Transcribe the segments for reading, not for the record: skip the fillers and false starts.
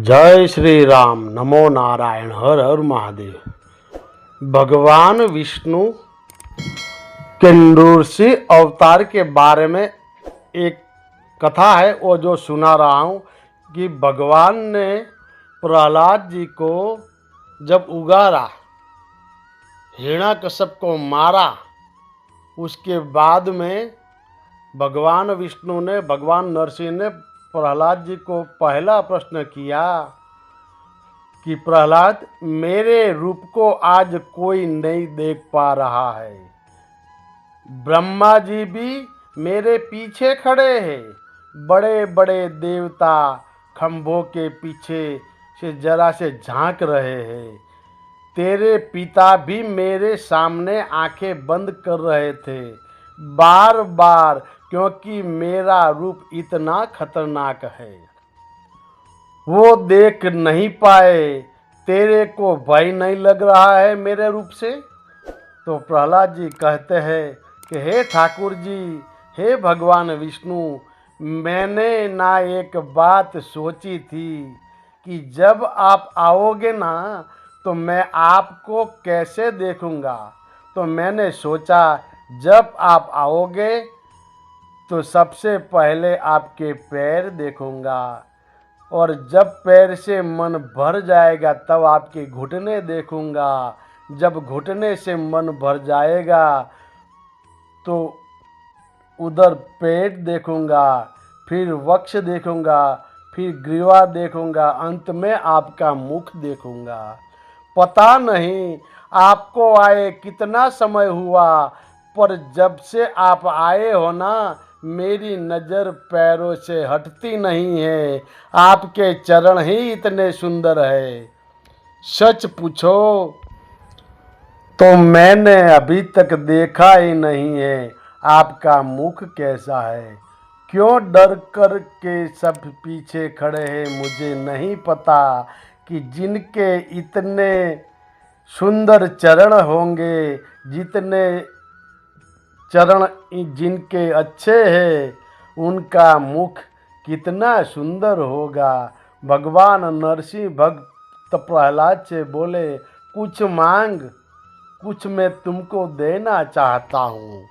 जय श्री राम। नमो नारायण। हर हर महादेव। भगवान विष्णु के नृसिंह अवतार के बारे में एक कथा है, वो जो सुना रहा हूँ कि भगवान ने प्रहलाद जी को जब उगारा, हिरण्यकश्यप को मारा, उसके बाद में भगवान विष्णु ने, भगवान नरसिंह ने प्रहलाद जी को पहला प्रश्न किया कि प्रहलाद, मेरे रूप को आज कोई नहीं देख पा रहा है। ब्रह्मा जी भी मेरे पीछे खड़े हैं, बड़े बड़े देवता खंभों के पीछे से जरा से झांक रहे हैं। तेरे पिता भी मेरे सामने आंखें बंद कर रहे थे बार बार, क्योंकि मेरा रूप इतना खतरनाक है, वो देख नहीं पाए। तेरे को भय नहीं लग रहा है मेरे रूप से? तो प्रहलाद जी कहते हैं कि हे ठाकुर जी, हे भगवान विष्णु, मैंने ना एक बात सोची थी कि जब आप आओगे ना तो मैं आपको कैसे देखूंगा। तो मैंने सोचा जब आप आओगे तो सबसे पहले आपके पैर देखूंगा, और जब पैर से मन भर जाएगा तब आपके घुटने देखूंगा। जब घुटने से मन भर जाएगा तो उधर पेट देखूंगा, फिर वक्ष देखूंगा, फिर ग्रीवा देखूंगा, अंत में आपका मुख देखूंगा। पता नहीं आपको आए कितना समय हुआ, पर जब से आप आए हो ना, मेरी नज़र पैरों से हटती नहीं है। आपके चरण ही इतने सुंदर है। सच पूछो तो मैंने अभी तक देखा ही नहीं है आपका मुख कैसा है। क्यों डर कर के सब पीछे खड़े हैं, मुझे नहीं पता कि जिनके इतने सुंदर चरण होंगे, जितने चरण जिनके अच्छे हैं, उनका मुख कितना सुंदर होगा। भगवान नरसिंह भक्त प्रहलाद से बोले, कुछ मांग, कुछ मैं तुमको देना चाहता हूँ।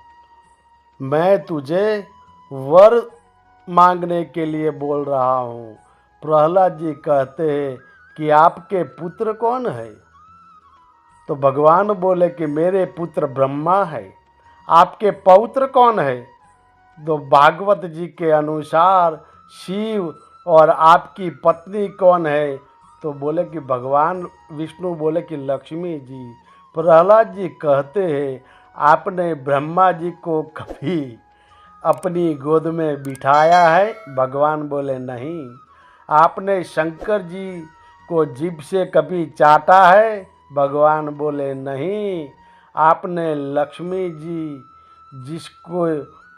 मैं तुझे वर मांगने के लिए बोल रहा हूँ। प्रहलाद जी कहते हैं कि आपके पुत्र कौन है? तो भगवान बोले कि मेरे पुत्र ब्रह्मा है। आपके पौत्र कौन है? तो भागवत जी के अनुसार शिव। और आपकी पत्नी कौन है? तो बोले कि भगवान विष्णु बोले कि लक्ष्मी जी। प्रहलाद जी कहते हैं, आपने ब्रह्मा जी को कभी अपनी गोद में बिठाया है? भगवान बोले नहीं। आपने शंकर जी को जीभ से कभी चाटा है? भगवान बोले नहीं। आपने लक्ष्मी जी, जिसको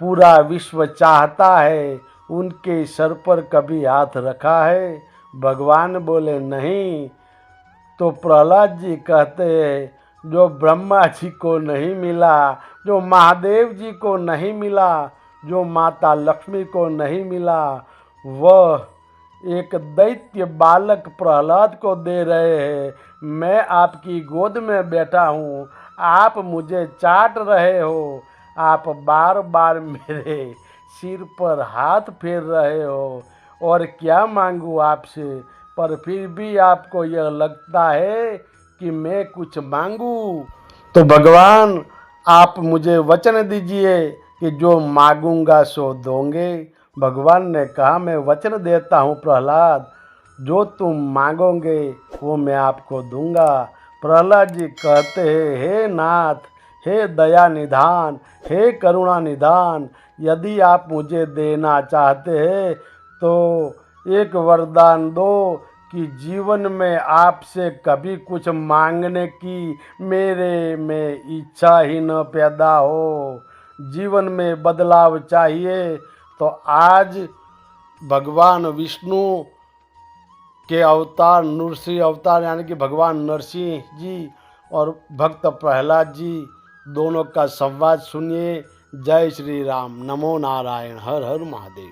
पूरा विश्व चाहता है, उनके सर पर कभी हाथ रखा है? भगवान बोले नहीं। तो प्रहलाद जी कहते हैं, जो ब्रह्मा जी को नहीं मिला, जो महादेव जी को नहीं मिला, जो माता लक्ष्मी को नहीं मिला, वह एक दैत्य बालक प्रहलाद को दे रहे हैं। मैं आपकी गोद में बैठा हूँ, आप मुझे चाट रहे हो, आप बार बार मेरे सिर पर हाथ फेर रहे हो, और क्या मांगूँ आपसे? पर फिर भी आपको यह लगता है कि मैं कुछ मांगूँ। तो भगवान, आप मुझे वचन दीजिए कि जो मांगूंगा सो दोगे। भगवान ने कहा, मैं वचन देता हूँ प्रहलाद, जो तुम मांगोगे वो मैं आपको दूंगा। प्रहलाद जी कहते हैं, हे नाथ, हे दया निधान, हे करुणा निधान, यदि आप मुझे देना चाहते हैं तो एक वरदान दो कि जीवन में आपसे कभी कुछ मांगने की मेरे में इच्छा ही न पैदा हो। जीवन में बदलाव चाहिए। तो आज भगवान विष्णु के अवतार, नृसिंह अवतार यानी कि भगवान नरसिंह जी और भक्त प्रहलाद जी दोनों का संवाद सुनिए। जय श्री राम। नमो नारायण। हर हर महादेव।